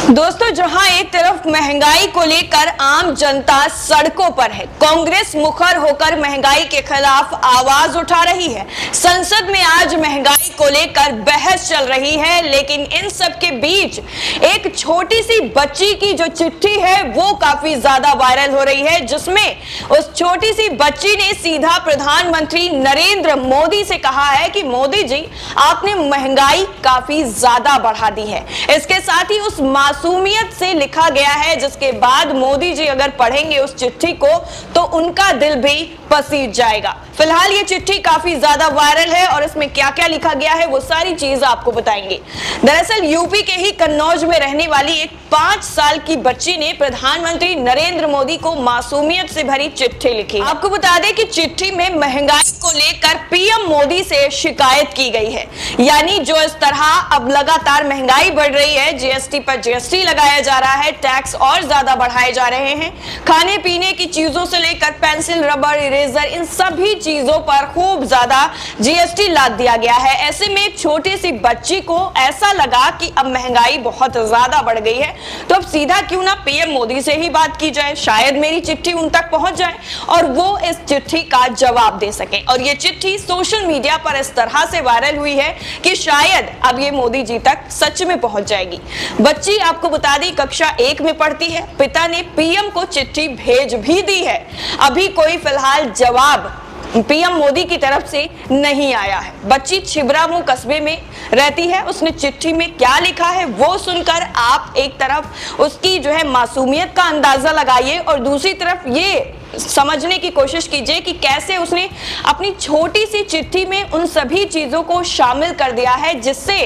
दोस्तों, जहां एक तरफ महंगाई को लेकर आम जनता सड़कों पर है, कांग्रेस मुखर होकर महंगाई के खिलाफ आवाज उठा रही है। संसद में आज महंगाई को लेकर बहस चल रही है, लेकिन इन सब के बीच एक छोटी सी बच्ची की जो चिट्ठी है वो काफी ज्यादा वायरल हो रही है, जिसमें उस छोटी सी बच्ची ने सीधा प्रधानमंत्री नरेंद्र मोदी से कहा है कि मोदी जी, आपने महंगाई काफी ज्यादा बढ़ा दी है। इसके साथ ही उस मासूमियत से लिखा गया है, जिसके बाद मोदी जी अगर पढ़ेंगे उस चिट्ठी को तो उनका दिल भी पसीज जाएगा। फिलहाल ये चिट्ठी काफी ज्यादा वायरल है और इसमें क्या क्या लिखा गया है वो सारी चीज आपको बताएंगे। दरअसल यूपी के ही कन्नौज में रहने वाली एक 5 साल की बच्ची ने प्रधानमंत्री नरेंद्र मोदी को मासूमियत से भरी चिट्ठी लिखी। आपको बता दें कि चिट्ठी में महंगाई को लेकर पीएम मोदी से शिकायत की गई है, यानी जो इस तरह अब लगातार महंगाई बढ़ रही है, जीएसटी पर जीएसटी लगाया जा रहा है, टैक्स और ज्यादा बढ़ाए जा रहे हैं, खाने पीने की चीजों से लेकर पेंसिल, रबर, इरेजर, इन सभी चीजों पर खूब ज्यादा जीएसटी लाद दिया गया है। ऐसे में एक छोटी सी बच्ची को ऐसा लगा कि अब महंगाई बहुत ज्यादा बढ़ गई है, तो अब सीधा क्यों ना पीएम मोदी से ही बात की जाए, शायद मेरी चिट्ठी उन तक पहुंच जाए और वो इस चिट्ठी का जवाब दे सके। और ये चिट्ठी सोशल मीडिया पर इस तरह से वायरल हुई है कि शायद अब ये मोदी जी तक सच में पहुंच जाएगी। बच्ची, आपको बता दी, कक्षा 1 में पढ़ती है। पिता ने पीएम को चिट्ठी भेज भी दी है, अभी कोई फिलहाल जवाब पीएम मोदी की तरफ से नहीं आया है। बच्ची छिबरामऊ कस्बे में रहती है। उसने चिट्ठी में क्या लिखा है वो सुनकर आप एक तरफ उसकी जो है मासूमियत का अंदाजा लगाइए और दूसरी तरफ ये समझने की कोशिश कीजिए कि कैसे उसने अपनी छोटी सी चिट्ठी में उन सभी चीजों को शामिल कर दिया है, जिससे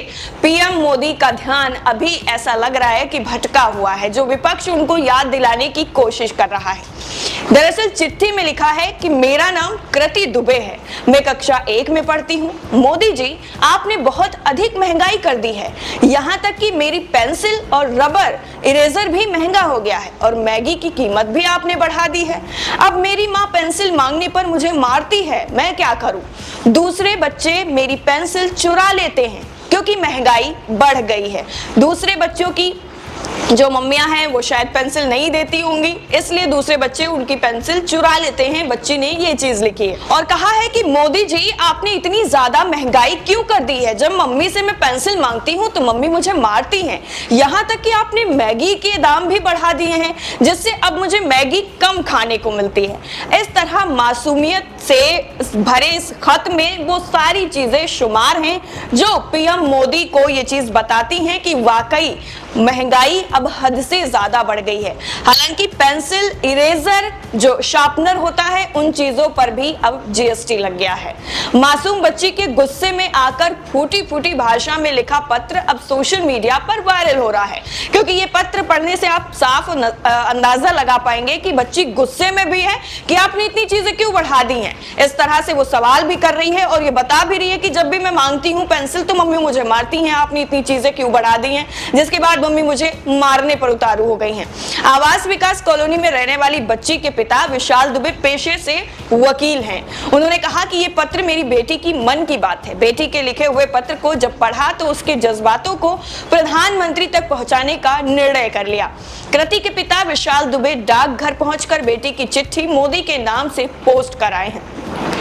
पीएम मोदी का ध्यान अभी ऐसा लग रहा है कि भटका हुआ है, जो विपक्ष उनको याद दिलाने की कोशिश कर रहा है। दरअसल चिट्ठी में लिखा है कि मेरा नाम कृति दुबे है, मैं कक्षा 1 में पढ़ती हूँ। मोदी जी, आपने बहुत अधिक महंगाई कर दी है, यहाँ तक कि मेरी पेंसिल और रबर, इरेजर भी महंगा हो गया है और मैगी की कीमत भी आपने बढ़ा दी है। अब मेरी माँ पेंसिल मांगने पर मुझे मारती है, मैं क्या करूं? दूसरे बच्चे मेरी पेंसिल चुरा लेते हैं क्योंकि महंगाई बढ़ गई है। दूसरे बच्चों की जो मम्मियां हैं वो शायद पेंसिल नहीं देती होंगी, इसलिए दूसरे बच्चे उनकी पेंसिल चुरा लेते हैं। बच्ची ने ये चीज लिखी है और कहा है कि मोदी जी, आपने इतनी ज्यादा महंगाई क्यों कर दी है? जब मम्मी से मैं पेंसिल मांगती हूँ तो मम्मी मुझे मारती हैं, यहाँ तक कि आपने मैगी के दाम भी बढ़ा दिए हैं, जिससे अब मुझे मैगी कम खाने को मिलती है। इस तरह मासूमियत से भरे इस खत में वो सारी चीजें शुमार हैं जो पीएम मोदी को ये चीज बताती हैं कि वाकई महंगाई अब हद से ज्यादा बढ़ गई है। हालांकि पेंसिल, इरेजर, जो शार्पनर होता है, उन चीजों पर भी अब जीएसटी लग गया है। मासूम बच्ची के गुस्से में आकर फूटी फूटी भाषा में लिखा पत्र अब सोशल मीडिया पर वायरल हो रहा है, क्योंकि ये पत्र पढ़ने से आप साफ अंदाजा लगा पाएंगे कि बच्ची गुस्से में भी है कि आपने इतनी चीजें क्यों बढ़ा दी हैं। इस तरह से वो सवाल भी कर रही है और ये बता भी रही है कि जब भी मैं मांगती हूँ पेंसिल तो मम्मी मुझे मारती हैं, आपने इतनी चीजें क्यों बढ़ा दी हैं, जिसके बाद मम्मी मुझे मारने पर उतारू हो गई हैं। आवास विकास कॉलोनी में रहने वाली बच्ची के पिता विशाल दुबे पेशे से वकील हैं। उन्होंने कहा कि ये पत्र मेरी बेटी की मन की बात है। बेटी के लिखे हुए पत्र को जब पढ़ा तो उसके जज्बातों को प्रधानमंत्री तक पहुंचाने का निर्णय कर लिया। कृति के पिता विशाल दुबे डाकघर पहुंचकर बेटी की चिट्ठी मोदी के नाम से पोस्ट कराए हैं।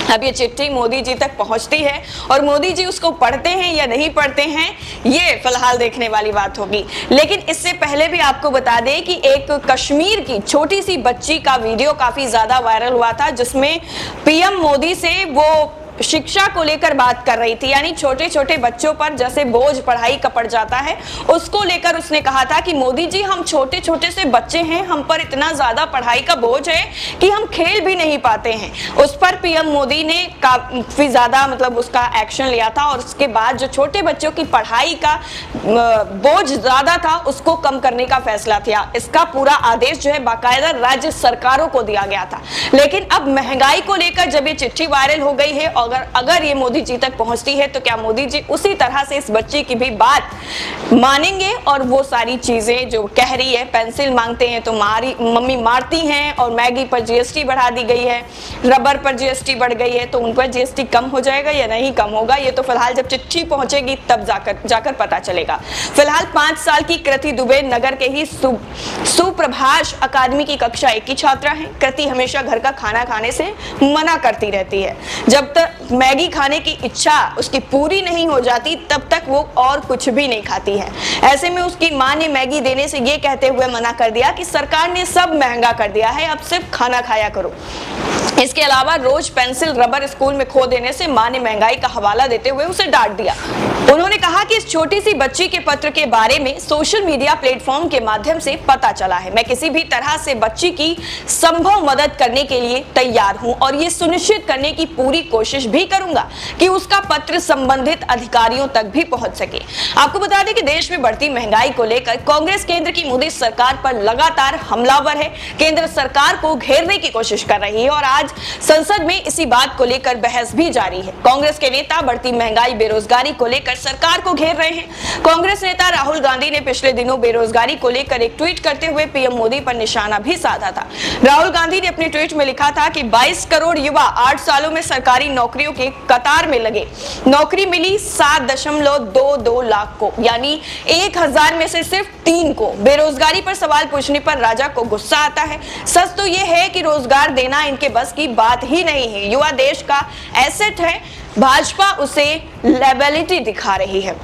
अब ये चिट्ठी मोदी जी तक पहुंचती है और मोदी जी उसको पढ़ते हैं या नहीं पढ़ते हैं, ये फिलहाल देखने वाली बात होगी। लेकिन इससे पहले भी आपको बता दें कि एक कश्मीर की छोटी सी बच्ची का वीडियो काफी ज्यादा वायरल हुआ था, जिसमें पीएम मोदी से वो शिक्षा को लेकर बात कर रही थी, यानी छोटे छोटे बच्चों पर जैसे बोझ पढ़ाई का पड़ जाता है, उसको लेकर उसने कहा था कि मोदी जी, हम छोटे छोटे से बच्चे हैं, हम पर इतना ज्यादा पढ़ाई का बोझ है कि हम खेल भी नहीं पाते हैं। उस पर पीएम मोदी ने काफी ज्यादा उसका एक्शन लिया था और उसके बाद जो छोटे बच्चों की पढ़ाई का बोझ ज्यादा था उसको कम करने का फैसला किया। इसका पूरा आदेश जो है बाकायदा राज्य सरकारों को दिया गया था। लेकिन अब महंगाई को लेकर जब ये चिट्ठी वायरल हो गई है अगर ये मोदी जी तक पहुंचती है तो क्या मोदी जी उसी तरह से इस बच्ची की भी बात मानेंगे और वो सारी चीजें जो कह रही है, पेंसिल मांगते हैं तो मम्मी मारती हैं, और मैगी पर जीएसटी बढ़ा दी गई है, रबर पर जीएसटी बढ़ गई है, तो उन पर जीएसटी कम हो जाएगा या नहीं कम होगा, ये तो फिलहाल जब चिट्ठी पहुंचेगी तब जाकर पता चलेगा। फिलहाल 5 साल की कृति दुबे नगर के ही सुप्रभाष अकादमी की कक्षा 1 की छात्रा है। कृति हमेशा घर का खाना खाने से मना करती रहती है। जब तक मैगी खाने की इच्छा उसकी पूरी नहीं हो जाती तब तक वो और कुछ भी नहीं खाती है। ऐसे में उसकी मां ने मैगी देने से ये कहते हुए मना कर दिया कि सरकार ने सब महंगा कर दिया है, अब सिर्फ खाना खाया करो। इसके अलावा रोज पेंसिल रबर स्कूल में खो देने से मां ने महंगाई का हवाला देते हुए उसे डांट दिया। उन्होंने कहा कि इस छोटी सी बच्ची के पत्र के बारे में सोशल मीडिया प्लेटफॉर्म के माध्यम से पता चला है। मैं किसी भी तरह से बच्ची की संभव मदद करने के लिए तैयार हूं और ये सुनिश्चित करने की पूरी कोशिश भी करूंगा कि उसका पत्र संबंधित अधिकारियों तक भी पहुंच सके। आपको बता दें कि देश में बढ़ती महंगाई को लेकर कांग्रेस केंद्र की मोदी सरकार पर लगातार हमलावर है। केंद्र सरकार को घेरने की कोशिश कर रही है और आज संसद में इसी बात को लेकर बहस भी जारी है। कांग्रेस के नेता बढ़ती महंगाई बेरोजगारी को लेकर सरकार को घेर रहे हैं। कांग्रेस नेता राहुल गांधी ने पिछले दिनों बेरोजगारी को लेकर एक ट्वीट करते हुए पीएम मोदी पर निशाना भी साधा था। राहुल गांधी ने अपने ट्वीट में लिखा था कि 22 करोड़ युवा 8 सालों में सरकारी नौकरियों के कतार में लगे। नौकरी मिली 7.22 लाख को, यानी 1000 में से सिर्फ 3 को। बेरोजगारी पर सवाल पूछने पर राजा को गुस्सा आता है। सच तो यह है कि रोजगार देना इनके बस की बात ही नहीं है। युवा देश का एसेट है, भाजपा उसे लायबिलिटी दिखा रही है।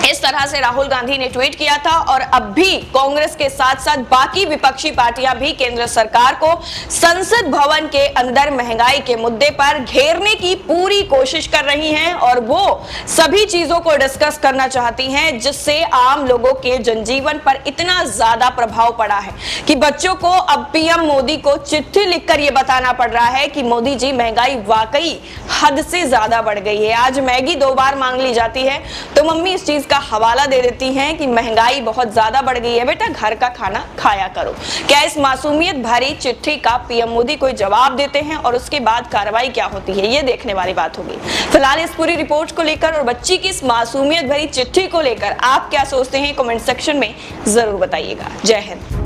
इस तरह से राहुल गांधी ने ट्वीट किया था और अब भी कांग्रेस के साथ साथ बाकी विपक्षी पार्टियां भी केंद्र सरकार को संसद भवन के अंदर महंगाई के मुद्दे पर घेरने की पूरी कोशिश कर रही हैं और वो सभी चीजों को डिस्कस करना चाहती हैं जिससे आम लोगों के जनजीवन पर इतना ज्यादा प्रभाव पड़ा है कि बच्चों को अब पीएम मोदी को चिट्ठी लिखकर यह बताना पड़ रहा है कि मोदी जी महंगाई वाकई हद से ज्यादा बढ़ गई है। आज मैगी 2 बार मांग ली जाती है तो मम्मी इस चीज का हवाला दे देती हैं कि महंगाई बहुत ज्यादा बढ़ गई है, बेटा घर का खाना खाया करो। क्या इस मासूमियत भरी चिट्ठी का पीएम मोदी कोई जवाब देते हैं और उसके बाद कार्रवाई क्या होती है, ये देखने वाली बात होगी। फिलहाल इस पूरी रिपोर्ट को लेकर और बच्ची की इस मासूमियत भरी चिट्ठी को लेकर आप क्या सोचते हैं, कमेंट सेक्शन में जरूर बताइएगा। जय हिंद।